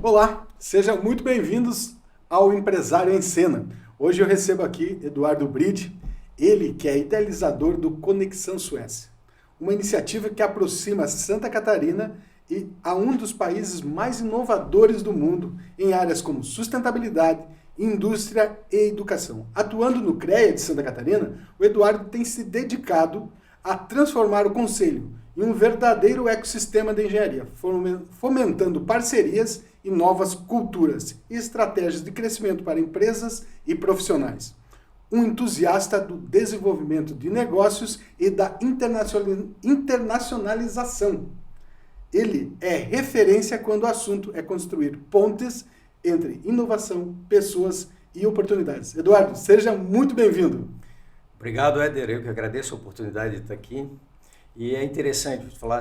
Olá, sejam muito bem-vindos ao Empresário em Cena. Hoje eu recebo aqui Eduardo Bride, ele que é idealizador do Conexão Suécia, uma iniciativa que aproxima Santa Catarina a um dos países mais inovadores do mundo em áreas como sustentabilidade, indústria e educação. Atuando no CREA de Santa Catarina, o Eduardo tem se dedicado a transformar o Conselho em um verdadeiro ecossistema de engenharia, fomentando parcerias e novas culturas e estratégias de crescimento para empresas e profissionais. Um entusiasta do desenvolvimento de negócios e da internacionalização. Ele é referência quando o assunto é construir pontes entre inovação, pessoas e oportunidades. Eduardo, seja muito bem-vindo. Obrigado, Éder. Eu que agradeço a oportunidade de estar aqui. E é interessante falar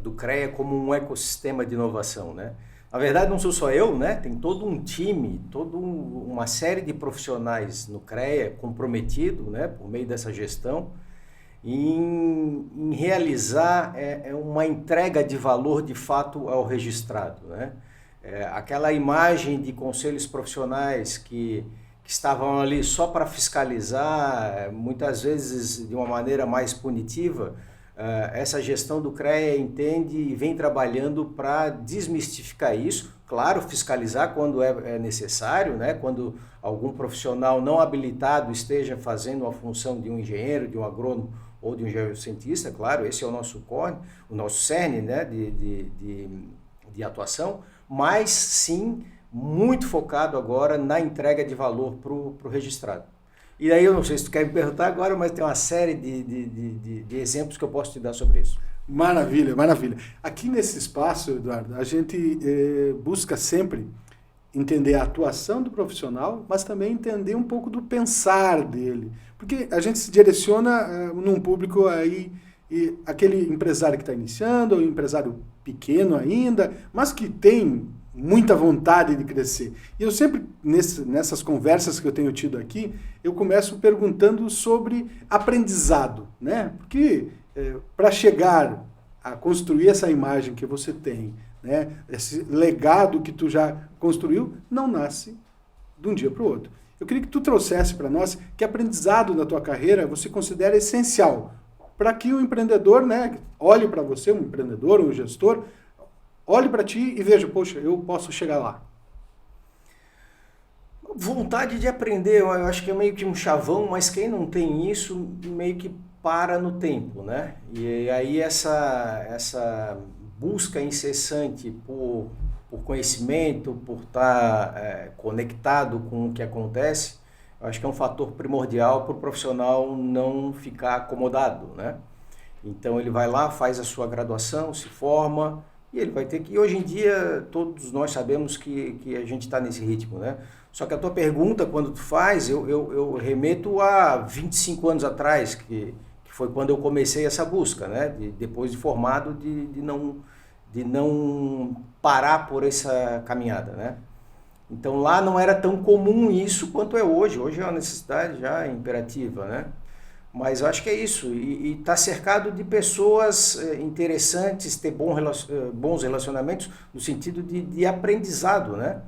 do CREA como um ecossistema de inovação, né? Na verdade, não sou só eu, né? Tem todo um time, uma série de profissionais no CREA comprometido, né, por meio dessa gestão, em realizar uma entrega de valor de fato ao registrado, né? Aquela imagem de conselhos profissionais que estavam ali só para fiscalizar, muitas vezes de uma maneira mais punitiva, essa gestão do CREA entende e vem trabalhando para desmistificar isso. Claro, fiscalizar quando é necessário, né? Quando algum profissional não habilitado esteja fazendo a função de um engenheiro, de um agrônomo ou de um geocientista, claro, esse é o nosso core, o nosso cerne, né? de atuação, mas sim muito focado agora na entrega de valor para o registrado. E aí eu não sei se tu quer me perguntar agora, mas tem uma série de exemplos que eu posso te dar sobre isso. Maravilha, maravilha. Aqui nesse espaço, Eduardo, a gente busca sempre entender a atuação do profissional, mas também entender um pouco do pensar dele. Porque a gente se direciona num público aí, aquele empresário que está iniciando, ou empresário pequeno ainda, mas que tem muita vontade de crescer. E eu sempre, nessas conversas que eu tenho tido aqui, eu começo perguntando sobre aprendizado, né? Porque para chegar a construir essa imagem que você tem, né? Esse legado que tu já construiu, não nasce de um dia para o outro. Eu queria que tu trouxesse para nós que aprendizado na tua carreira você considera essencial para que o empreendedor, né, olhe para você, um empreendedor, um gestor, olhe para ti e veja, poxa, eu posso chegar lá. Vontade de aprender, eu acho que é meio que um chavão, mas quem não tem isso, meio que para no tempo, né? E aí essa busca incessante por conhecimento, por estar conectado com o que acontece, eu acho que é um fator primordial para o profissional não ficar acomodado, né? Então ele vai lá, faz a sua graduação, se forma, e ele vai ter que... E hoje em dia, todos nós sabemos que a gente está nesse ritmo, né? Só que a tua pergunta, quando tu faz, eu remeto a 25 anos atrás, que foi quando eu comecei essa busca, né? Depois de formado, de não parar por essa caminhada, né? Então lá não era tão comum isso quanto é hoje. Hoje é uma necessidade já imperativa, né? Mas eu acho que é isso, e estar cercado de pessoas interessantes, ter bons relacionamentos no sentido de aprendizado, né?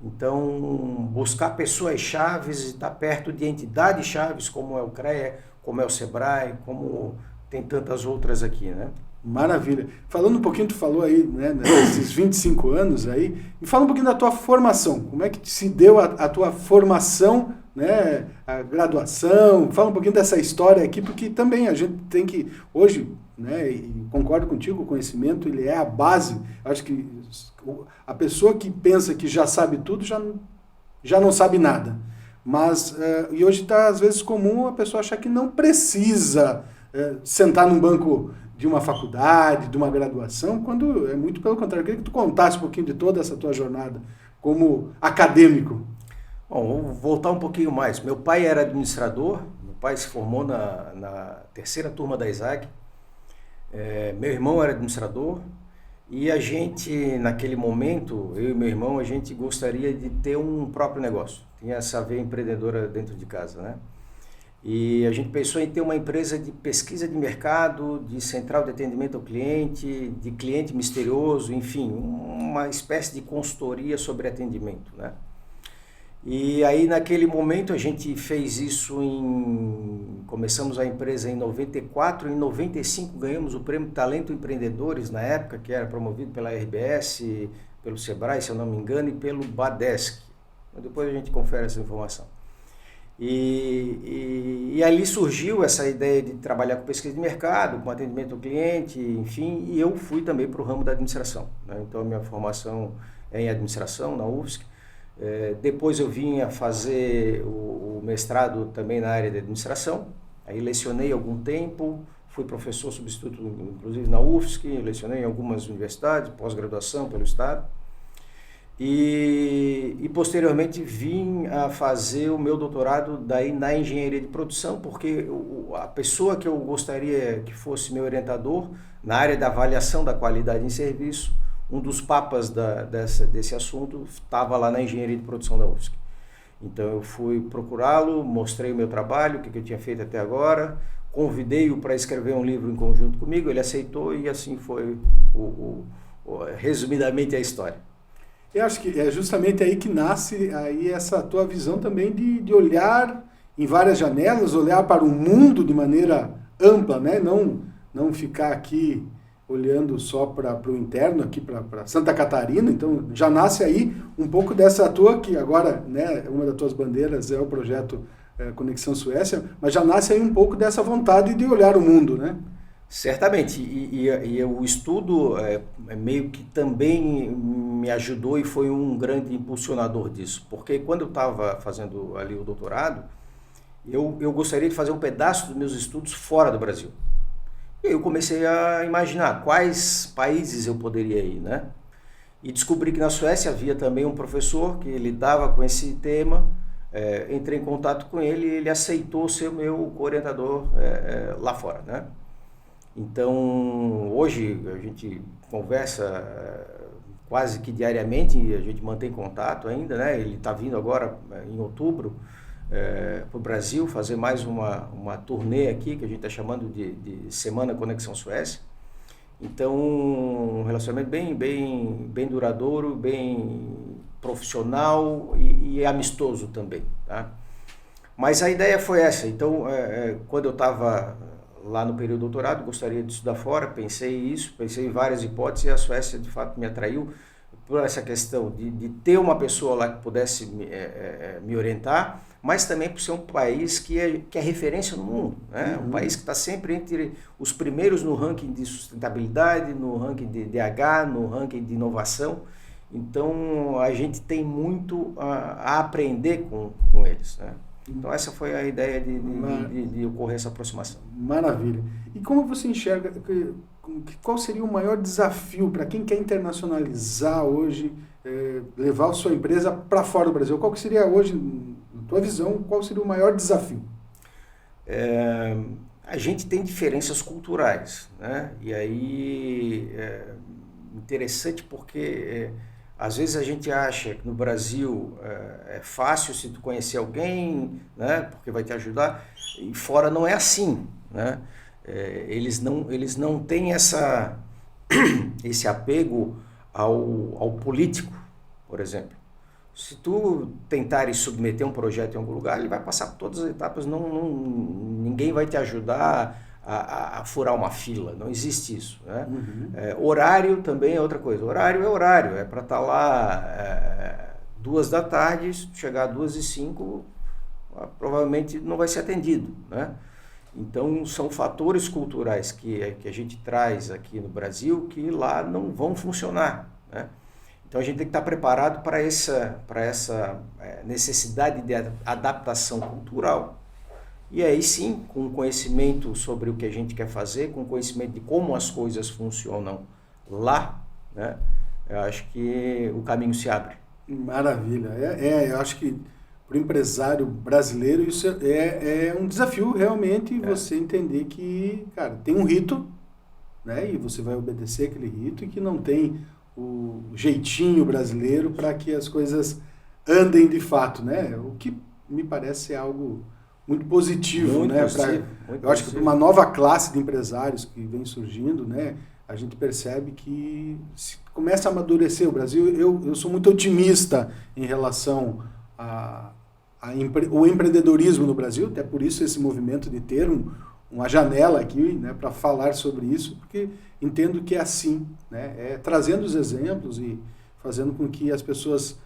Então, buscar pessoas chaves, estar perto de entidades chaves, como é o CREA, como é o SEBRAE, como tem tantas outras aqui, né? Maravilha. Falando um pouquinho, tu falou aí, né, nesses 25 anos aí, me fala um pouquinho da tua formação, como é que se deu a tua formação, né, a graduação, fala um pouquinho dessa história aqui, porque também a gente tem que, hoje, né, e concordo contigo, o conhecimento, ele é a base. Acho que a pessoa que pensa que já sabe tudo, já não sabe nada. Mas, e hoje está às vezes comum a pessoa achar que não precisa sentar num banco de uma faculdade, de uma graduação, quando é muito pelo contrário. Eu queria que tu contasse um pouquinho de toda essa tua jornada como acadêmico. Bom, vou voltar um pouquinho mais. Meu pai era administrador, meu pai se formou na terceira turma da ISAG, meu irmão era administrador, e a gente, naquele momento, eu e meu irmão, a gente gostaria de ter um próprio negócio. Tinha essa veia empreendedora dentro de casa, né? E a gente pensou em ter uma empresa de pesquisa de mercado, de central de atendimento ao cliente, de cliente misterioso, enfim, uma espécie de consultoria sobre atendimento, né? E aí naquele momento a gente fez isso começamos a empresa em 94, em 95 ganhamos o prêmio Talento Empreendedores na época, que era promovido pela RBS, pelo Sebrae, se eu não me engano, e pelo Badesc. Depois a gente confere essa informação. E ali surgiu essa ideia de trabalhar com pesquisa de mercado, com atendimento ao cliente, enfim, e eu fui também para o ramo da administração, né? Então a minha formação é em administração na UFSC. Depois eu vim a fazer o mestrado também na área de administração, aí lecionei algum tempo, fui professor substituto inclusive na UFSC, lecionei em algumas universidades, pós-graduação pelo estado. E posteriormente vim a fazer o meu doutorado daí na engenharia de produção, porque a pessoa que eu gostaria que fosse meu orientador na área da avaliação da qualidade em serviço, um dos papas desse assunto estava lá na engenharia de produção da UFSC. Então eu fui procurá-lo, mostrei o meu trabalho, o que eu tinha feito até agora, convidei-o para escrever um livro em conjunto comigo, ele aceitou e assim foi resumidamente a história. Eu acho que é justamente aí que nasce aí essa tua visão também de olhar em várias janelas, olhar para o mundo de maneira ampla, né? Não ficar aqui olhando só para o interno, aqui para Santa Catarina. Então já nasce aí um pouco dessa tua, que agora, né, uma das tuas bandeiras é o projeto Conexão Suécia, mas já nasce aí um pouco dessa vontade de olhar o mundo, né? Certamente, e o estudo meio que também me ajudou e foi um grande impulsionador disso, porque quando eu estava fazendo ali o doutorado, eu gostaria de fazer um pedaço dos meus estudos fora do Brasil. E eu comecei a imaginar quais países eu poderia ir, né? E descobri que na Suécia havia também um professor que lidava com esse tema, entrei em contato com ele e ele aceitou ser o meu orientador lá fora, né? Então, hoje a gente conversa quase que diariamente, a gente mantém contato ainda, né? Ele está vindo agora em outubro para o Brasil fazer mais uma turnê aqui, que a gente está chamando de Semana Conexão Suécia. Então, um relacionamento bem duradouro, bem profissional e amistoso também, tá? Mas a ideia foi essa. Então, quando eu estava lá no período do doutorado, gostaria de estudar fora, pensei em várias hipóteses e a Suécia de fato me atraiu por essa questão de ter uma pessoa lá que pudesse me orientar, mas também por ser um país que é referência no mundo, né? Um país que está sempre entre os primeiros no ranking de sustentabilidade, no ranking de DH, no ranking de inovação. Então a gente tem muito a aprender com eles, né? Então essa foi a ideia de ocorrer essa aproximação. Maravilha. E como você enxerga, qual seria o maior desafio para quem quer internacionalizar hoje, levar a sua empresa para fora do Brasil? Qual que seria hoje, na tua visão, qual seria o maior desafio? A gente tem diferenças culturais, né? E aí interessante porque às vezes a gente acha que no Brasil é fácil se tu conhecer alguém, né, porque vai te ajudar, e fora não é assim, né? Eles não têm esse apego ao político, por exemplo. Se tu tentares submeter um projeto em algum lugar, ele vai passar por todas as etapas, ninguém vai te ajudar a furar uma fila, não existe isso, né? Horário também é outra coisa, horário, é para estar lá 14h, se chegar às 2h05, provavelmente não vai ser atendido, né? Então são fatores culturais que a gente traz aqui no Brasil que lá não vão funcionar, né? Então a gente tem que estar preparado para essa necessidade de adaptação cultural. E aí sim, com conhecimento sobre o que a gente quer fazer, com conhecimento de como as coisas funcionam lá, né, eu acho que o caminho se abre. Maravilha. Eu acho que para o empresário brasileiro isso é um desafio realmente você entender que, cara, tem um rito, né, e você vai obedecer aquele rito e que não tem o jeitinho brasileiro para que as coisas andem de fato, né? O que me parece ser algo muito positivo, Muito né? positivo, muito Eu acho que para uma nova classe de empresários que vem surgindo, né? A gente percebe que começa a amadurecer o Brasil. Eu sou muito otimista em relação ao empreendedorismo no Brasil, até por isso esse movimento de ter uma janela aqui, né, para falar sobre isso, porque entendo que é assim, né? Trazendo os exemplos e fazendo com que as pessoas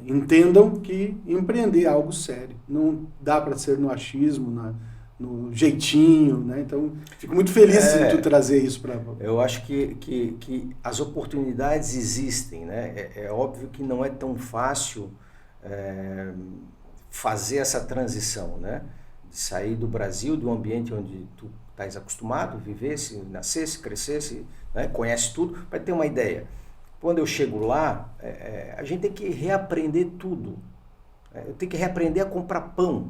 entendam que empreender é algo sério. Não dá para ser no achismo, no jeitinho, né? Então, fico muito feliz em tu trazer isso para... Eu acho que as oportunidades existem, né? É óbvio que não é tão fácil fazer essa transição, né? De sair do Brasil, do ambiente onde tu estás acostumado, vivesse, nascesse, crescesse, né? Conhece tudo, para ter uma ideia. Quando eu chego lá, a gente tem que reaprender tudo. Eu tenho que reaprender a comprar pão.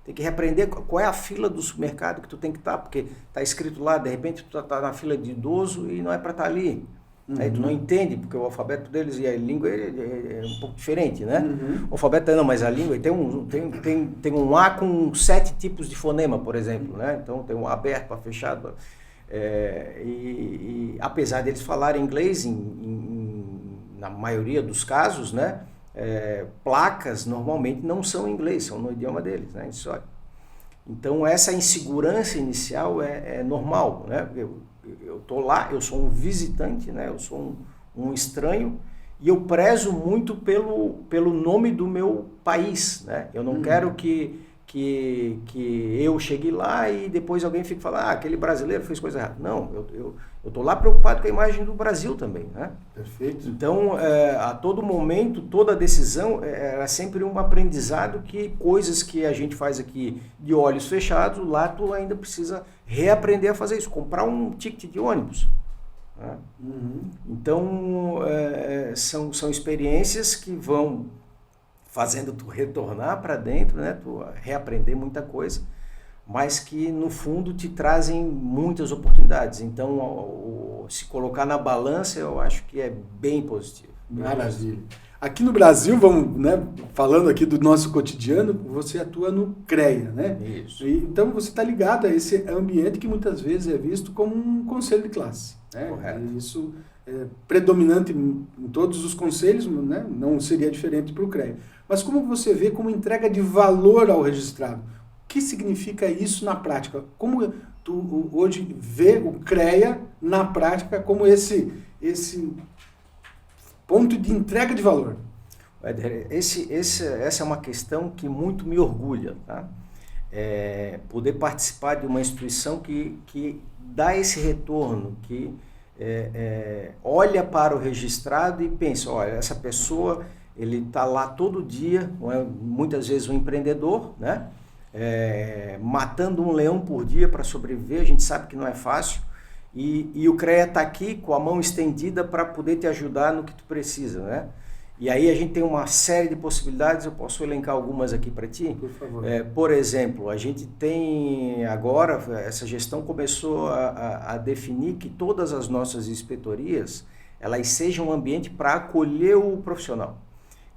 Tem que reaprender qual é a fila do supermercado que tu tem que estar, porque está escrito lá, de repente tu está na fila de idoso e não é para estar ali. Uhum. Aí tu não entende, porque o alfabeto deles e a língua é um pouco diferente, né? Uhum. O alfabeto não, mas a língua tem um A com 7 tipos de fonema, por exemplo, né? Então tem um aberto, a fechado. E apesar deles falarem inglês, na maioria dos casos, né? Placas normalmente não são em inglês, são no idioma deles, né? Então essa insegurança inicial é normal, né? Eu tô lá, eu sou um visitante, né? Eu sou um estranho e eu prezo muito pelo nome do meu país, né? Eu não quero que eu chegue lá e depois alguém fique falando, aquele brasileiro fez coisa errada. Não, eu estou lá preocupado com a imagem do Brasil também, né? Perfeito. Então, a todo momento, toda decisão é sempre um aprendizado, que coisas que a gente faz aqui de olhos fechados, lá tu ainda precisa reaprender a fazer isso, comprar um ticket de ônibus. Né? Uhum. Então, são experiências que vão fazendo tu retornar para dentro, né? Tu reaprender muita coisa, mas que no fundo te trazem muitas oportunidades. Então, se colocar na balança, eu acho que é bem positivo. Maravilha. Aqui no Brasil, vamos, né, falando aqui do nosso cotidiano, você atua no CREA, né? Isso. Então você está ligado a esse ambiente que muitas vezes é visto como um conselho de classe. Né? Correto. E isso é predominante em todos os conselhos, né? Não seria diferente para o CREA. Mas como você vê como entrega de valor ao registrado? O que significa isso na prática? Como tu hoje vê o CREA na prática como esse ponto de entrega de valor? Essa é uma questão que muito me orgulha, tá? Poder participar de uma instituição que dá esse retorno, que olha para o registrado e pensa, olha, essa pessoa, ele está lá todo dia, muitas vezes um empreendedor, né? Matando um leão por dia para sobreviver, a gente sabe que não é fácil, e o CREA está aqui com a mão estendida para poder te ajudar no que tu precisa, né? E aí a gente tem uma série de possibilidades, eu posso elencar algumas aqui para ti? Por favor. Por exemplo, a gente tem agora, essa gestão começou a definir que todas as nossas inspetorias, elas sejam um ambiente para acolher o profissional.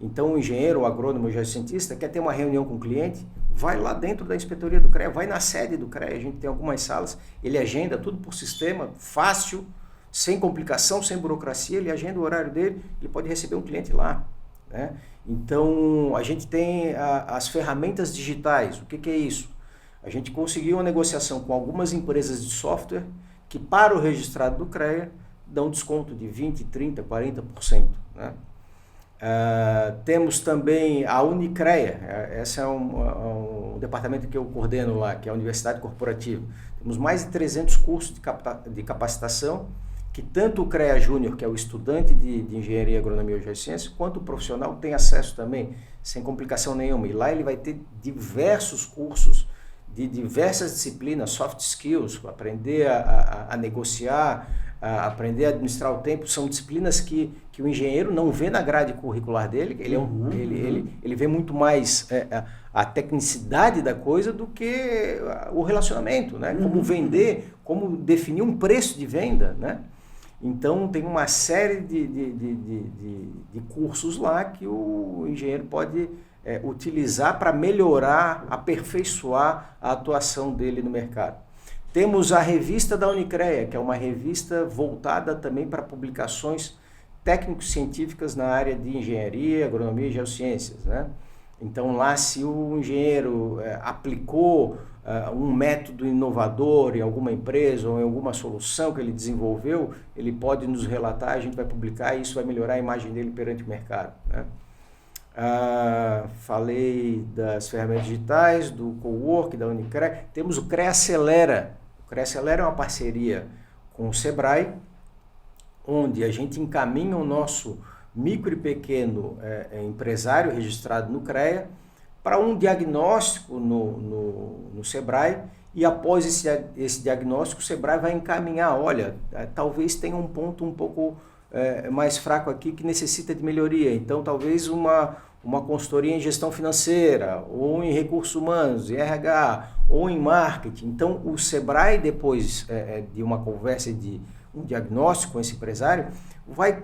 Então o engenheiro, o agrônomo, o geocientista quer ter uma reunião com o cliente, vai lá dentro da inspetoria do CREA, vai na sede do CREA, a gente tem algumas salas, ele agenda tudo por sistema, fácil, sem complicação, sem burocracia, ele agenda o horário dele, ele pode receber um cliente lá. Né? Então a gente tem as ferramentas digitais. O que é isso? A gente conseguiu uma negociação com algumas empresas de software que para o registrado do CREA dão desconto de 20%, 30%, 40%. Né? Temos também a Unicrea, esse é um departamento que eu coordeno lá, que é a Universidade Corporativa. Temos mais de 300 cursos de capacitação, que tanto o CREA Júnior, que é o estudante de Engenharia, Agronomia e Geociência, quanto o profissional tem acesso também, sem complicação nenhuma. E lá ele vai ter diversos cursos de diversas disciplinas, soft skills, aprender a negociar, aprender a administrar o tempo. São disciplinas que o engenheiro não vê na grade curricular dele, ele vê muito mais a tecnicidade da coisa do que o relacionamento, né? Como vender, como definir um preço de venda, né? Então tem uma série de cursos lá que o engenheiro pode utilizar para melhorar, aperfeiçoar a atuação dele no mercado. Temos a revista da Unicrea, que é uma revista voltada também para publicações técnico-científicas na área de engenharia, agronomia e geociências, né? Então lá, se o engenheiro aplicou um método inovador em alguma empresa ou em alguma solução que ele desenvolveu, ele pode nos relatar, a gente vai publicar e isso vai melhorar a imagem dele perante o mercado, né? Falei das ferramentas digitais, do Cowork, da Unicrea. Temos o CREA Acelera. O CREA Acelera é uma parceria com o Sebrae, onde a gente encaminha o nosso micro e pequeno empresário registrado no CREA para um diagnóstico no Sebrae, e após esse diagnóstico o Sebrae vai encaminhar, olha, talvez tenha um ponto um pouco mais fraco aqui que necessita de melhoria, então talvez uma consultoria em gestão financeira, ou em recursos humanos, em RH, ou em marketing. Então o Sebrae, depois de uma conversa, de um diagnóstico com esse empresário, vai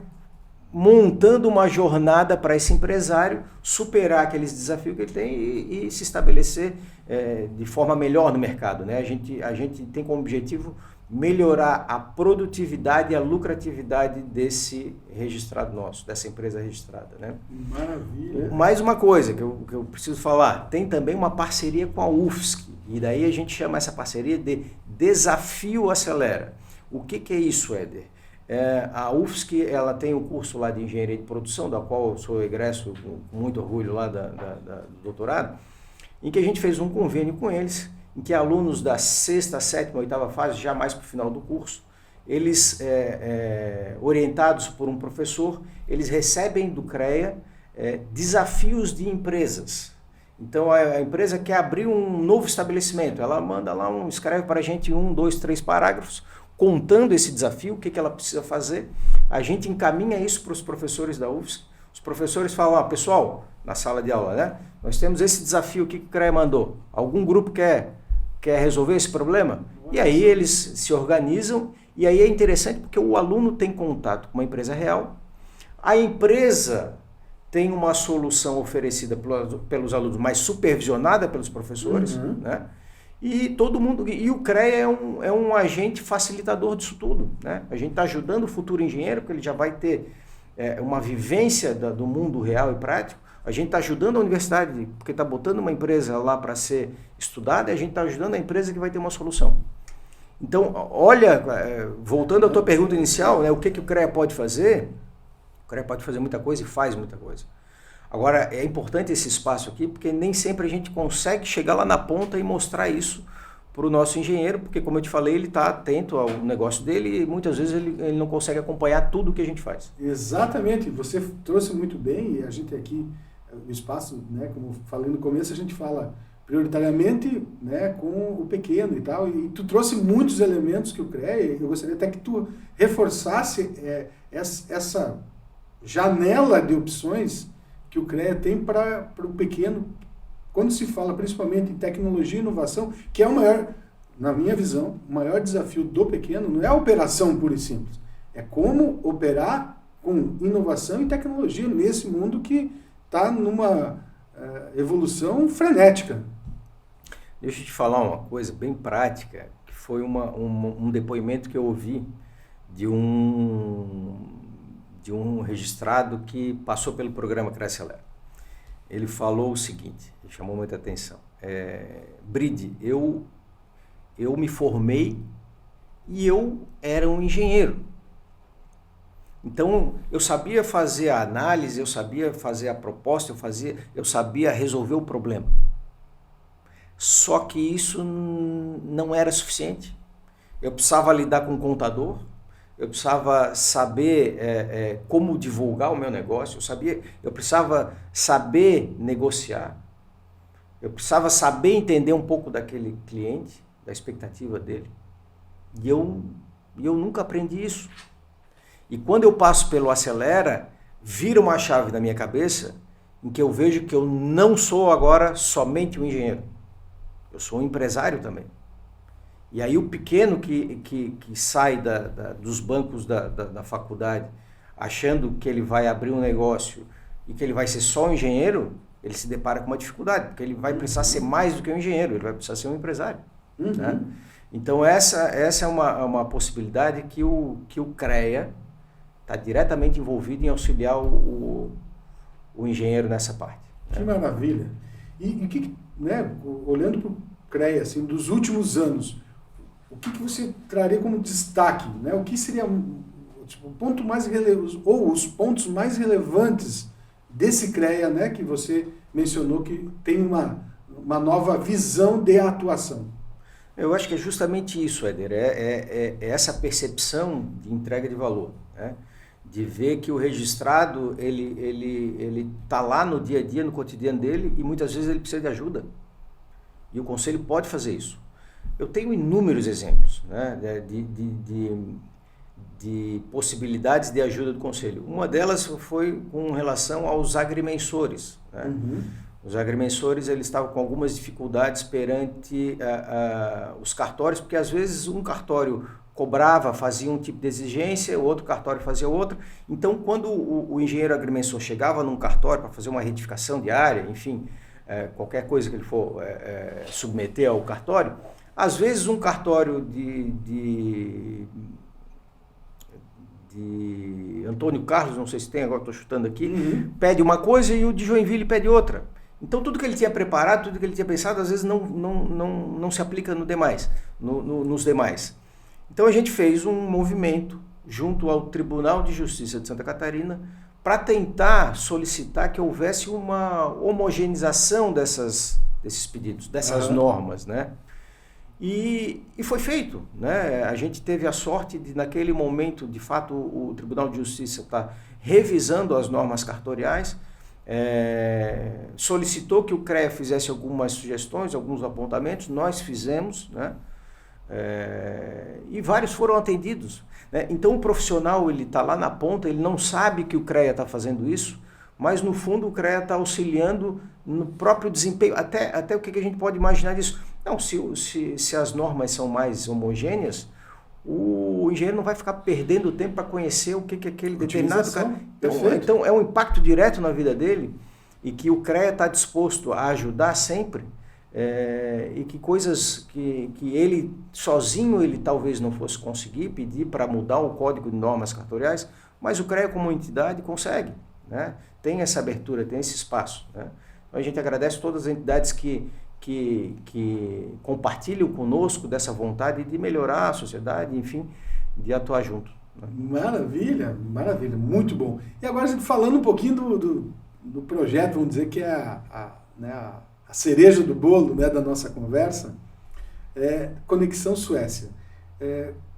montando uma jornada para esse empresário superar aqueles desafios que ele tem e se estabelecer de forma melhor no mercado, né? A gente tem como objetivo melhorar a produtividade e a lucratividade desse registrado nosso, dessa empresa registrada, né? Maravilha! Mais uma coisa que eu preciso falar, tem também uma parceria com a UFSC, e daí a gente chama essa parceria de Desafio Acelera. O que é isso, Éder? A UFSC, ela tem um curso lá de engenharia de produção, da qual eu sou egresso com muito orgulho lá do doutorado, em que a gente fez um convênio com eles, em que alunos da 6ª, 7ª, 8ª fase, já mais para o final do curso, eles, orientados por um professor, eles recebem do CREA desafios de empresas. Então a empresa quer abrir um novo estabelecimento, ela manda lá, escreve para a gente 1, 2, 3 parágrafos, contando esse desafio, o que ela precisa fazer. A gente encaminha isso para os professores da UFSC. Os professores falam, pessoal, na sala de aula, né? Nós temos esse desafio, o que o CREA mandou? Algum grupo quer resolver esse problema? E aí eles se organizam, e aí é interessante porque o aluno tem contato com uma empresa real, a empresa tem uma solução oferecida pelos alunos, mas supervisionada pelos professores, né? E todo mundo, e o CREA é um agente facilitador disso tudo, né? A gente está ajudando o futuro engenheiro, porque ele já vai ter uma vivência do mundo real e prático. A gente está ajudando a universidade, porque está botando uma empresa lá para ser estudada, e a gente está ajudando a empresa que vai ter uma solução. Então, olha, voltando à tua pergunta inicial, né, o que o CREA pode fazer? O CREA pode fazer muita coisa e faz muita coisa. Agora, é importante esse espaço aqui, porque nem sempre a gente consegue chegar lá na ponta e mostrar isso para o nosso engenheiro, porque, como eu te falei, ele está atento ao negócio dele e muitas vezes ele não consegue acompanhar tudo o que a gente faz. Exatamente, você trouxe muito bem, e a gente aqui, o espaço, né, como falei no começo, a gente fala prioritariamente, né, com o pequeno e tal, e tu trouxe muitos elementos que o CREA, eu gostaria até que tu reforçasse essa janela de opções que o CREA tem para o pequeno, quando se fala principalmente em tecnologia e inovação, que é o maior, na minha visão, o maior desafio do pequeno não é a operação pura e simples, é como operar com inovação e tecnologia nesse mundo que está numa evolução frenética. Deixa eu te falar uma coisa bem prática, que foi um depoimento que eu ouvi de um registrado que passou pelo programa CREA Acelera. Ele falou o seguinte, chamou muita atenção. Bride, eu me formei e eu era um engenheiro. Então, eu sabia fazer a análise, eu sabia fazer a proposta, eu sabia resolver o problema. Só que isso não era suficiente. Eu precisava lidar com o contador, eu precisava saber como divulgar o meu negócio, eu precisava saber negociar, eu precisava saber entender um pouco daquele cliente, da expectativa dele. E eu nunca aprendi isso. E quando eu passo pelo Acelera, vira uma chave na minha cabeça em que eu vejo que eu não sou agora somente um engenheiro. Eu sou um empresário também. E aí o pequeno que sai dos bancos da faculdade achando que ele vai abrir um negócio e que ele vai ser só um engenheiro, ele se depara com uma dificuldade, porque ele vai precisar ser mais do que um engenheiro, ele vai precisar ser um empresário. Né? Então essa é uma possibilidade que o CREA está diretamente envolvido em auxiliar o engenheiro nessa parte. Que maravilha! E o que, né, olhando para o CREA, assim, dos últimos anos, o que você traria como destaque? Né? O que seria tipo, o ponto mais relevante, ou os pontos mais relevantes desse CREA, né, que você mencionou que tem uma nova visão de atuação? Eu acho que é justamente isso, Éder, é essa percepção de entrega de valor, né? De ver que o registrado, ele está lá no dia a dia, no cotidiano dele, e muitas vezes ele precisa de ajuda. E o Conselho pode fazer isso. Eu tenho inúmeros exemplos, né, de possibilidades de ajuda do Conselho. Uma delas foi com relação aos agrimensores. Né? Os agrimensores, eles estavam com algumas dificuldades perante os cartórios, porque às vezes um cartório cobrava, fazia um tipo de exigência, o outro cartório fazia outra. Então, quando o engenheiro agrimensor chegava num cartório para fazer uma retificação de área, enfim, qualquer coisa que ele for submeter ao cartório, às vezes um cartório de Antônio Carlos, não sei se tem, agora estou chutando aqui, pede uma coisa e o de Joinville pede outra. Então tudo que ele tinha preparado, tudo que ele tinha pensado, às vezes não se aplica nos demais. Então a gente fez um movimento junto ao Tribunal de Justiça de Santa Catarina para tentar solicitar que houvesse uma homogeneização desses pedidos, dessas normas, né? E foi feito, né? A gente teve a sorte de, naquele momento, de fato, o Tribunal de Justiça está revisando as normas cartoriais, solicitou que o CREA fizesse algumas sugestões, alguns apontamentos, nós fizemos, né? E vários foram atendidos, né? Então o profissional, ele está lá na ponta, ele não sabe que o CREA está fazendo isso, mas no fundo o CREA está auxiliando no próprio desempenho, até o que a gente pode imaginar disso. Não, se as normas são mais homogêneas, o engenheiro não vai ficar perdendo tempo para conhecer o que aquele determinado cara... Então é um impacto direto na vida dele, e que o CREA está disposto a ajudar sempre, e que coisas que ele sozinho ele talvez não fosse conseguir pedir para mudar o código de normas cartoriais, mas o CREA como entidade consegue, né? Tem essa abertura, tem esse espaço, né? Então a gente agradece todas as entidades que compartilham conosco dessa vontade de melhorar a sociedade, enfim, de atuar junto. Né? Maravilha, maravilha, muito bom. E agora a gente falando um pouquinho do projeto, vamos dizer que é a cereja do bolo, né, da nossa conversa, Conexão Suécia.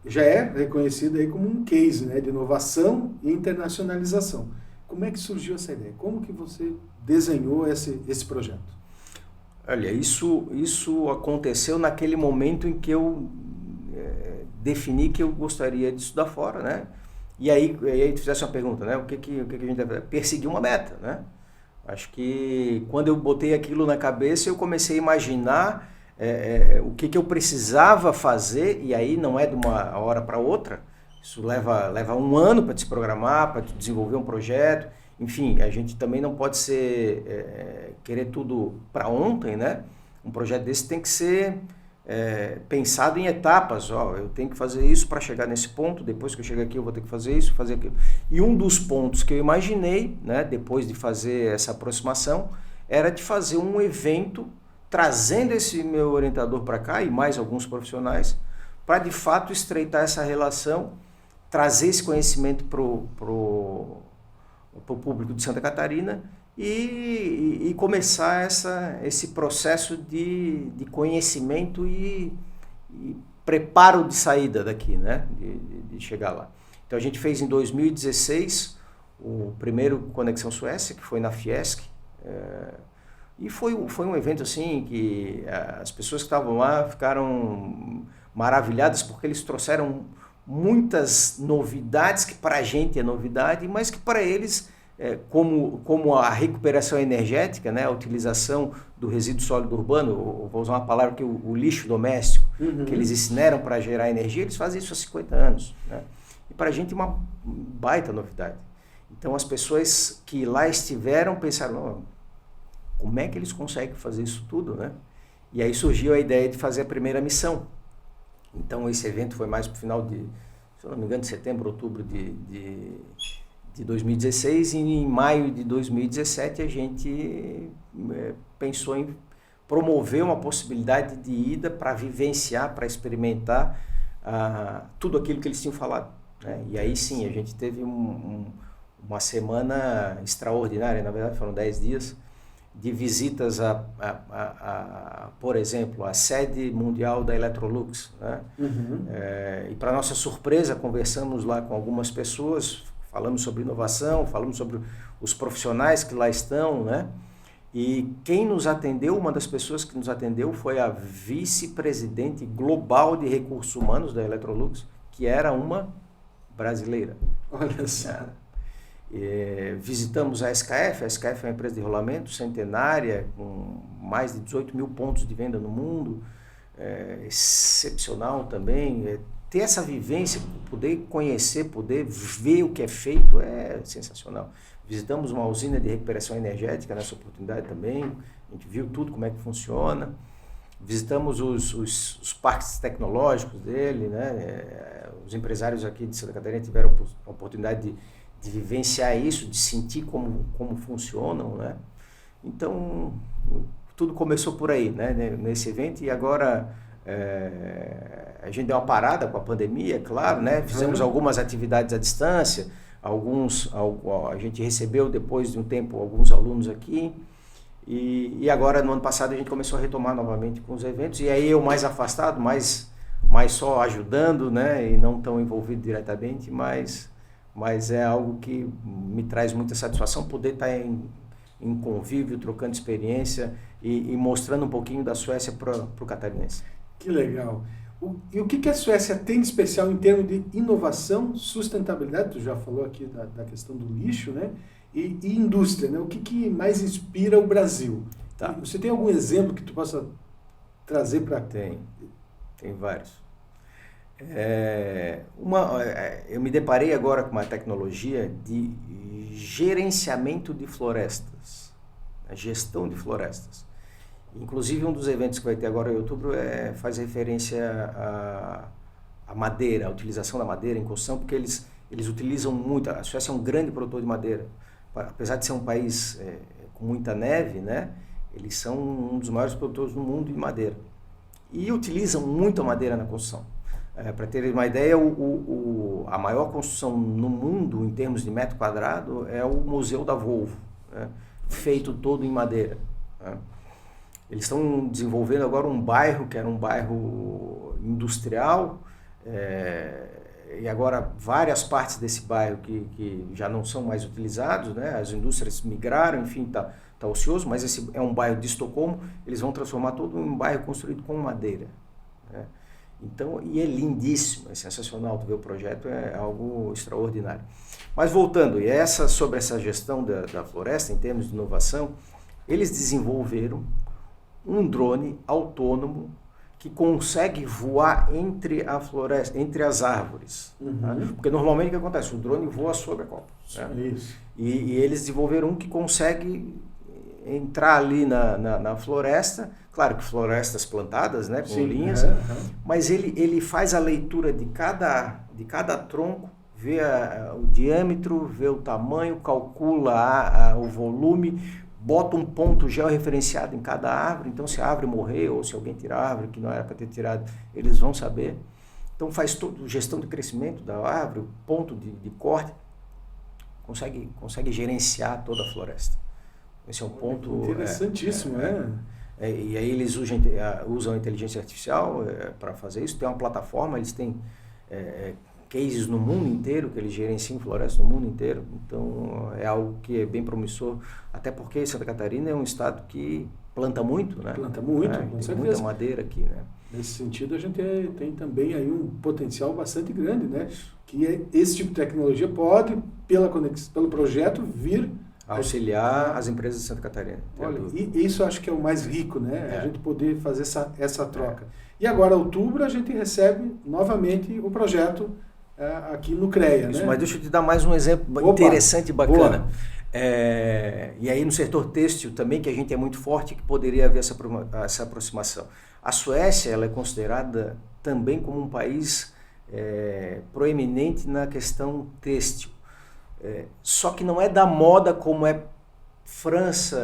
Já é reconhecido aí como um case, né, de inovação e internacionalização. Como é que surgiu essa ideia? Como que você desenhou esse projeto? Olha, isso aconteceu naquele momento em que eu defini que eu gostaria de estudar fora, né? E aí tu fizesse uma pergunta, né? O que a gente deve perseguir uma meta, né? Acho que quando eu botei aquilo na cabeça, eu comecei a imaginar o que eu precisava fazer, e aí não é de uma hora para outra, isso leva um ano para se programar, para desenvolver um projeto. Enfim, a gente também não pode querer tudo para ontem, né? Um projeto desse tem que ser pensado em etapas. Eu tenho que fazer isso para chegar nesse ponto, depois que eu chegar aqui eu vou ter que fazer isso, fazer aquilo. E um dos pontos que eu imaginei, né, depois de fazer essa aproximação, era de fazer um evento trazendo esse meu orientador para cá e mais alguns profissionais, para de fato estreitar essa relação, trazer esse conhecimento para o público de Santa Catarina e começar esse processo de conhecimento e preparo de saída daqui, né? De chegar lá. Então a gente fez em 2016 o primeiro Conexão Suécia, que foi na Fiesc, e foi um evento assim que as pessoas que estavam lá ficaram maravilhadas, porque eles trouxeram muitas novidades que para a gente é novidade, mas que para eles, como a recuperação energética, né, a utilização do resíduo sólido urbano, vou usar uma palavra que o lixo doméstico, que eles incineram para gerar energia, eles fazem isso há 50 anos. Né? E para a gente é uma baita novidade. Então as pessoas que lá estiveram pensaram, como é que eles conseguem fazer isso tudo, né? E aí surgiu a ideia de fazer a primeira missão. Então esse evento foi mais para o final de, se eu não me engano, de setembro, outubro de 2016, e em maio de 2017 a gente pensou em promover uma possibilidade de ida para vivenciar, para experimentar tudo aquilo que eles tinham falado, né? E aí sim, a gente teve uma semana extraordinária, na verdade foram 10 dias, de visitas por exemplo, a sede mundial da Electrolux, né? E para nossa surpresa, conversamos lá com algumas pessoas, falamos sobre inovação, falamos sobre os profissionais que lá estão, né? E quem nos atendeu, uma das pessoas que nos atendeu foi a vice-presidente global de recursos humanos da Electrolux, que era uma brasileira. Olha só. Visitamos a SKF é uma empresa de rolamento centenária, com mais de 18 mil pontos de venda no mundo, excepcional também. Ter essa vivência, poder conhecer, poder ver o que é feito é sensacional. Visitamos uma usina de recuperação energética nessa oportunidade também, a gente viu tudo, como é que funciona. Visitamos os parques tecnológicos dele, né? Os empresários aqui de Santa Catarina tiveram a oportunidade de vivenciar isso, de sentir como funcionam, né? Então, tudo começou por aí, né? Nesse evento, e agora a gente deu uma parada com a pandemia, claro, né? Fizemos algumas atividades à distância, a gente recebeu depois de um tempo alguns alunos aqui, e agora no ano passado a gente começou a retomar novamente com os eventos, e aí eu mais afastado, mais só ajudando, né? E não tão envolvido diretamente, mas é algo que me traz muita satisfação poder estar em convívio, trocando experiência e mostrando um pouquinho da Suécia para o catarinense. Que legal. E o que a Suécia tem de especial em termos de inovação, sustentabilidade? Tu já falou aqui da questão do lixo, né? E indústria, né? O que mais inspira o Brasil? Tá. Você tem algum exemplo que tu possa trazer para... Tem vários. Eu me deparei agora com uma tecnologia de gerenciamento de florestas, a gestão de florestas. Inclusive, um dos eventos que vai ter agora em outubro faz referência à madeira, à utilização da madeira em construção, porque eles utilizam muito. A Suécia é um grande produtor de madeira. Apesar de ser um país com muita neve, né, eles são um dos maiores produtores do mundo de madeira. E utilizam muito a madeira na construção. Para terem uma ideia, a maior construção no mundo, em termos de metro quadrado, é o Museu da Volvo, né, feito todo em madeira, né. Eles estão desenvolvendo agora um bairro, que era um bairro industrial, e agora várias partes desse bairro que já não são mais utilizados, né? As indústrias migraram, enfim, tá ocioso, mas esse é um bairro de Estocolmo, eles vão transformar todo em um bairro construído com madeira, né? Então, e é lindíssimo, é sensacional, tu vê o projeto, é algo extraordinário. Mas voltando, sobre essa gestão da floresta, em termos de inovação, eles desenvolveram um drone autônomo que consegue voar entre a floresta, entre as árvores. Tá? Porque normalmente o que acontece? O drone voa sobre a copa. Né? Isso. E eles desenvolveram um que consegue entrar ali na floresta, claro que florestas plantadas, né, com Sim, linhas, mas ele faz a leitura de cada tronco, vê o diâmetro, vê o tamanho, calcula o volume, bota um ponto georreferenciado em cada árvore, então se a árvore morrer ou se alguém tirar a árvore que não era para ter tirado, eles vão saber. Então faz toda gestão de crescimento da árvore, o ponto de corte, consegue gerenciar toda a floresta. Esse é um ponto... Interessantíssimo, E aí eles usam a inteligência artificial para fazer isso, tem uma plataforma, eles têm cases no mundo inteiro, que eles gerenciam florestas no mundo inteiro, então é algo que é bem promissor, até porque Santa Catarina é um estado que planta muito, né? Planta muito, com tem certeza. Muita madeira aqui, né? Nesse sentido, a gente tem também aí um potencial bastante grande, né? Que esse tipo de tecnologia pode, pelo projeto, vir auxiliar as empresas de Santa Catarina. Olha, e isso eu acho que é o mais rico, né? A gente poder fazer essa troca. E agora, em outubro, a gente recebe novamente o projeto aqui no CREA, isso, né? Mas deixa eu te dar mais um exemplo interessante e bacana. E aí no setor têxtil também, que a gente é muito forte, que poderia haver essa aproximação. A Suécia, ela é considerada também como um país proeminente na questão têxtil. Só que não é da moda como é França,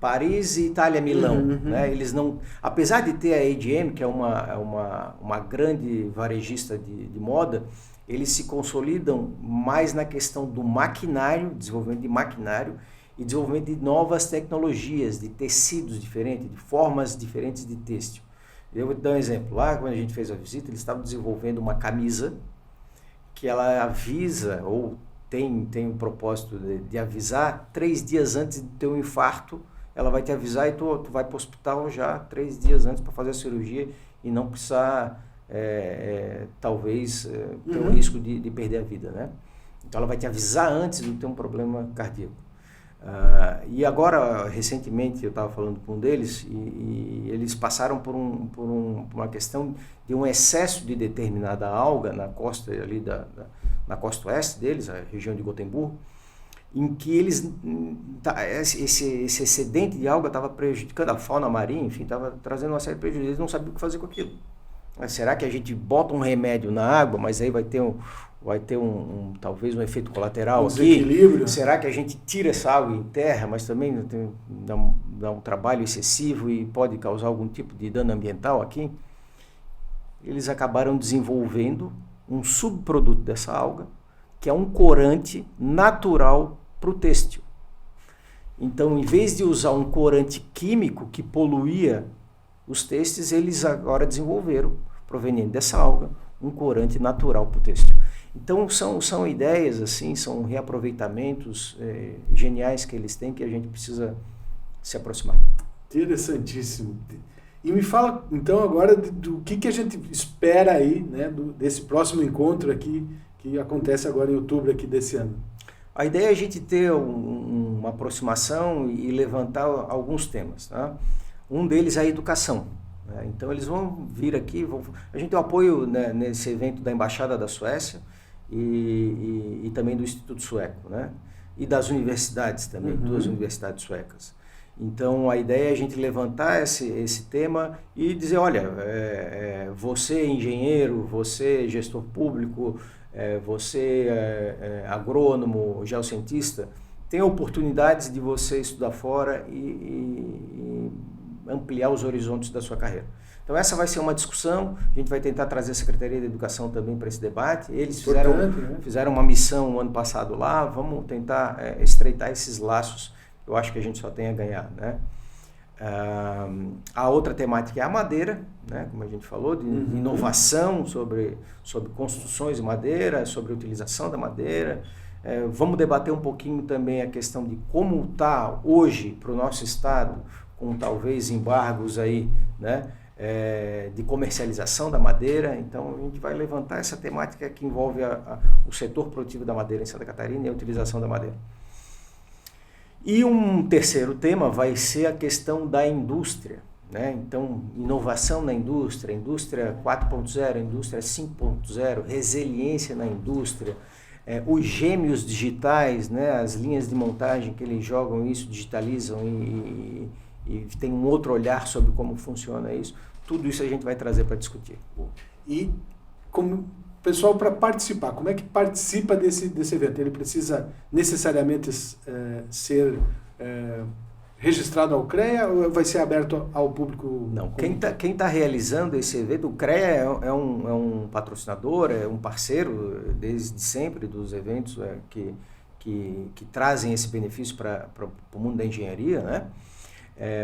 Paris e Itália, Milão. Né? Eles não, apesar de ter a ADM, que é uma grande varejista de moda, eles se consolidam mais na questão do maquinário, desenvolvimento de maquinário e desenvolvimento de novas tecnologias, de tecidos diferentes, de formas diferentes de têxtil. Eu vou te dar um exemplo. Lá, quando a gente fez a visita, eles estavam desenvolvendo uma camisa que ela avisa, ou tem o propósito de avisar 3 dias antes de ter um infarto. Ela vai te avisar e tu vai para o hospital já 3 dias antes para fazer a cirurgia e não precisar, talvez, ter o risco de perder a vida, né? Então ela vai te avisar antes de ter um problema cardíaco. E agora, recentemente, eu estava falando com um deles e eles passaram por uma questão de um excesso de determinada alga na costa ali na costa oeste deles, a região de Gotemburgo, em que esse excedente de alga estava prejudicando a fauna marinha, enfim, estava trazendo uma série de prejuízos, eles não sabiam o que fazer com aquilo. Mas será que a gente bota um remédio na água, mas aí vai ter talvez um efeito colateral aqui? Será que a gente tira essa água em terra, mas também dá um trabalho excessivo e pode causar algum tipo de dano ambiental aqui? Eles acabaram desenvolvendo um subproduto dessa alga, que é um corante natural para o têxtil. Então, em vez de usar um corante químico que poluía os têxteis, eles agora desenvolveram, proveniente dessa alga, um corante natural para o têxtil. Então, são ideias, assim, são reaproveitamentos geniais que eles têm, que a gente precisa se aproximar. Interessantíssimo. E me fala, então, agora do que a gente espera aí, né, desse próximo encontro aqui, que acontece agora em outubro aqui desse ano. A ideia é a gente ter uma aproximação e levantar alguns temas. Tá? Um deles é a educação. Né? Então, eles vão vir aqui, a gente tem o apoio, né, nesse evento da Embaixada da Suécia e também do Instituto Sueco, né? E das universidades também, 2 universidades suecas. Então, a ideia é a gente levantar esse tema e dizer, olha, você é engenheiro, você é gestor público, você é agrônomo, geocientista, tem oportunidades de você estudar fora e ampliar os horizontes da sua carreira. Então, essa vai ser uma discussão, a gente vai tentar trazer a Secretaria de Educação também para esse debate. Eles fizeram uma missão no ano passado lá, vamos tentar estreitar esses laços. Eu acho que a gente só tem a ganhar, né? A outra temática é a madeira, né? Como a gente falou, de inovação sobre construções de madeira, sobre a utilização da madeira. Vamos debater um pouquinho também a questão de como está hoje para o nosso estado, com talvez embargos aí, né? De comercialização da madeira. Então a gente vai levantar essa temática que envolve o setor produtivo da madeira em Santa Catarina e a utilização da madeira. E um terceiro tema vai ser a questão da indústria, né? Então, inovação na indústria 4.0, indústria 5.0, resiliência na indústria, os gêmeos digitais, né? As linhas de montagem que eles jogam isso, digitalizam e tem um outro olhar sobre como funciona isso. Tudo isso a gente vai trazer para discutir. E como pessoal, para participar, como é que participa desse evento? Ele precisa necessariamente ser registrado ao CREA ou vai ser aberto ao público? Não, quem tá realizando esse evento, o CREA é um patrocinador, é um parceiro desde sempre dos eventos que trazem esse benefício para o mundo da engenharia, né?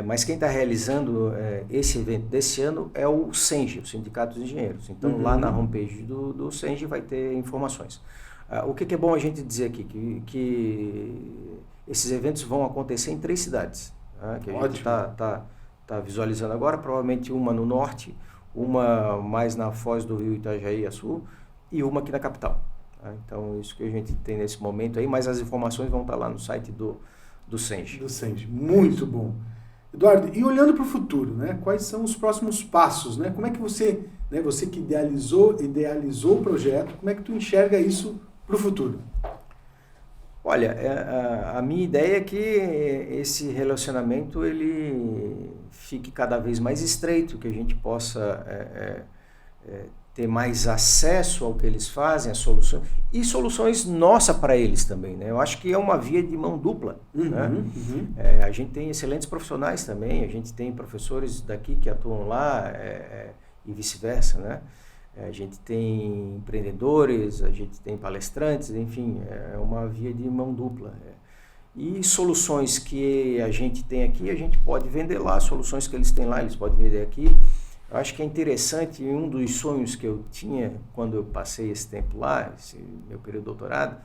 Mas quem está realizando esse evento desse ano é o SENGE, o Sindicato dos Engenheiros. Então, lá na homepage do SENGE vai ter informações. O que é bom a gente dizer aqui? Que esses eventos vão acontecer em 3 cidades, que a gente está visualizando agora, provavelmente uma no norte, uma mais na foz do rio Itajaí, a sul, e uma aqui na capital. Então, isso que a gente tem nesse momento aí, mas as informações vão estar lá no site do SENGE. Do SENGE, muito bom. Eduardo, e olhando para o futuro, né? Quais são os próximos passos, né? Como é que você, né, você que idealizou o projeto, como é que tu enxerga isso para o futuro? Olha, a minha ideia é que esse relacionamento ele fique cada vez mais estreito, que a gente possa ter mais acesso ao que eles fazem, as soluções, e soluções nossas para eles também, né? Eu acho que é uma via de mão dupla, né? A gente tem excelentes profissionais também, a gente tem professores daqui que atuam lá e vice-versa, né? A gente tem empreendedores, a gente tem palestrantes, enfim, é uma via de mão dupla. E soluções que a gente tem aqui, a gente pode vender lá, soluções que eles têm lá, eles podem vender aqui. Eu acho que é interessante, um dos sonhos que eu tinha quando eu passei esse tempo lá, esse meu período de doutorado,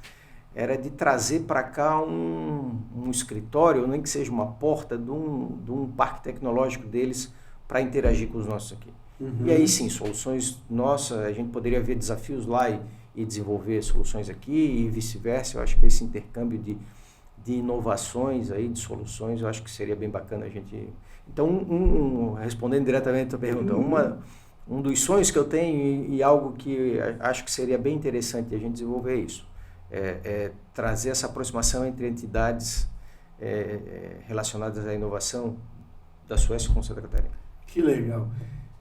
era de trazer para cá um escritório, nem que seja uma porta de um parque tecnológico deles para interagir com os nossos aqui. E aí sim, soluções nossas, a gente poderia ver desafios lá e desenvolver soluções aqui e vice-versa. Eu acho que esse intercâmbio de inovações, aí, de soluções, eu acho que seria bem bacana a gente... Então, respondendo diretamente a tua pergunta, um dos sonhos que eu tenho e algo que acho que seria bem interessante a gente desenvolver é isso. Trazer essa aproximação entre entidades relacionadas à inovação da Suécia com Santa Catarina. Que legal.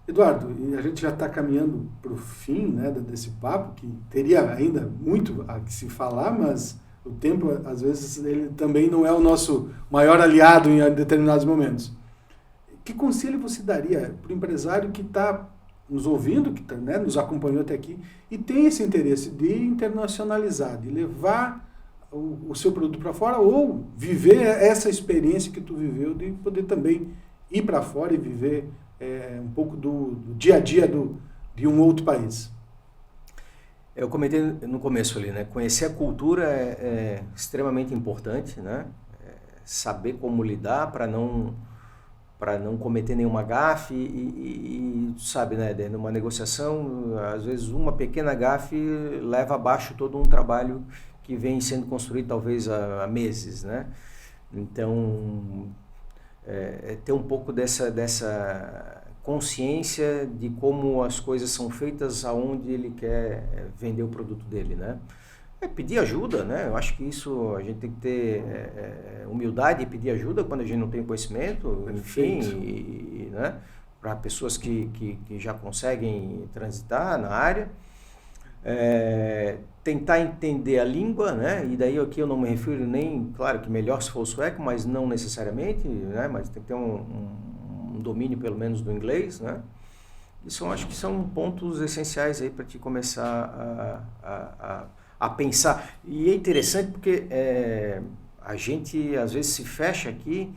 Eduardo, e a gente já está caminhando para o fim, né, desse papo, que teria ainda muito a que se falar, mas o tempo, às vezes, ele também não é o nosso maior aliado em determinados momentos. Que conselho você daria para o empresário que está nos ouvindo, que né, nos acompanhou até aqui, e tem esse interesse de internacionalizar, de levar o seu produto para fora, ou viver essa experiência que tu viveu, de poder também ir para fora e viver um pouco do dia a dia de um outro país? Eu comentei no começo ali, né? Conhecer a cultura é extremamente importante, né? Saber como lidar para não cometer nenhuma gafe e sabe, né? Numa negociação, às vezes uma pequena gafe leva abaixo todo um trabalho que vem sendo construído talvez há meses, né? Então, ter um pouco dessa consciência de como as coisas são feitas, aonde ele quer vender o produto dele, né? Pedir ajuda, né? Eu acho que isso a gente tem que ter humildade e pedir ajuda quando a gente não tem conhecimento, enfim, né? Para pessoas que já conseguem transitar na área. Tentar entender a língua, né? E daí aqui eu não me refiro nem, claro que melhor se for o sueco, mas não necessariamente, né? Mas tem que ter um domínio pelo menos do inglês, né? Isso eu acho que são pontos essenciais aí para te começar a pensar. E é interessante porque a gente às vezes se fecha aqui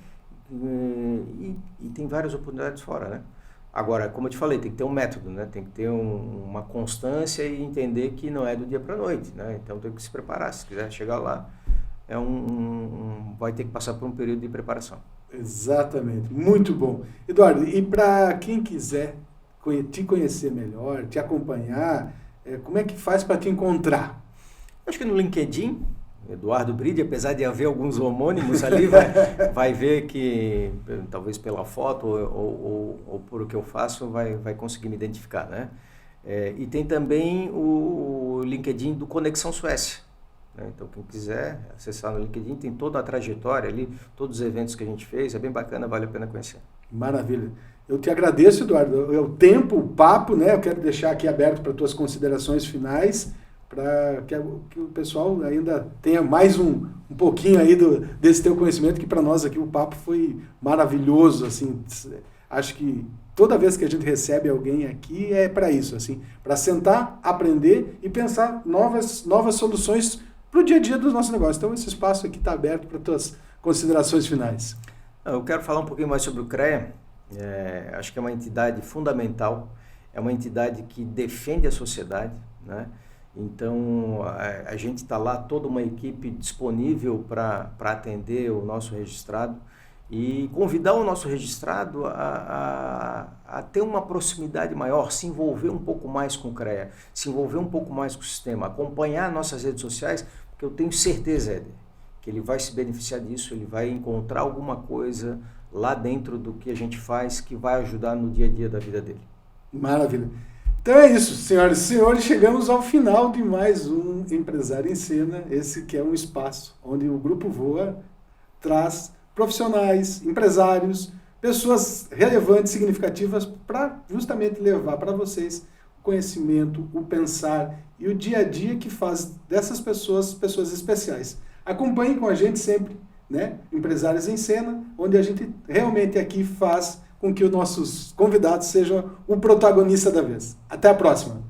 e tem várias oportunidades fora, né? Agora, como eu te falei, tem que ter um método, né? Tem que ter uma constância e entender que não é do dia para a noite, né? Então tem que se preparar. Se quiser chegar lá, vai ter que passar por um período de preparação. Exatamente, muito bom. Eduardo, e para quem quiser te conhecer melhor, te acompanhar, como é que faz para te encontrar? Acho que no LinkedIn, Eduardo Bride, apesar de haver alguns homônimos ali, vai ver que, talvez pela foto ou por o que eu faço, vai conseguir me identificar, né? E tem também o LinkedIn do Conexão Suécia, né? Então, quem quiser acessar no LinkedIn, tem toda a trajetória ali, todos os eventos que a gente fez, é bem bacana, vale a pena conhecer. Maravilha. Eu te agradeço, Eduardo. O tempo, o papo, né? Eu quero deixar aqui aberto para tuas considerações finais, para que o pessoal ainda tenha mais um pouquinho aí desse teu conhecimento, que para nós aqui o papo foi maravilhoso, assim. Acho que toda vez que a gente recebe alguém aqui é para isso, assim, para sentar, aprender e pensar novas soluções para o dia a dia dos nossos negócios. Então esse espaço aqui está aberto para tuas considerações finais. Eu quero falar um pouquinho mais sobre o CREA. Acho que é uma entidade fundamental, é uma entidade que defende a sociedade, né? Então, a gente está lá, toda uma equipe disponível para atender o nosso registrado e convidar o nosso registrado a ter uma proximidade maior, se envolver um pouco mais com o CREA, se envolver um pouco mais com o sistema, acompanhar nossas redes sociais, porque eu tenho certeza, Éder, que ele vai se beneficiar disso, ele vai encontrar alguma coisa lá dentro do que a gente faz que vai ajudar no dia a dia da vida dele. Maravilha. Então é isso, senhoras e senhores, chegamos ao final de mais um Empresário em Cena, esse que é um espaço onde o Grupo Voa traz profissionais, empresários, pessoas relevantes, significativas, para justamente levar para vocês o conhecimento, o pensar e o dia a dia que faz dessas pessoas pessoas especiais. Acompanhem com a gente sempre, né? Empresários em Cena, onde a gente realmente aqui faz com que os nossos convidados sejam o protagonista da vez. Até a próxima!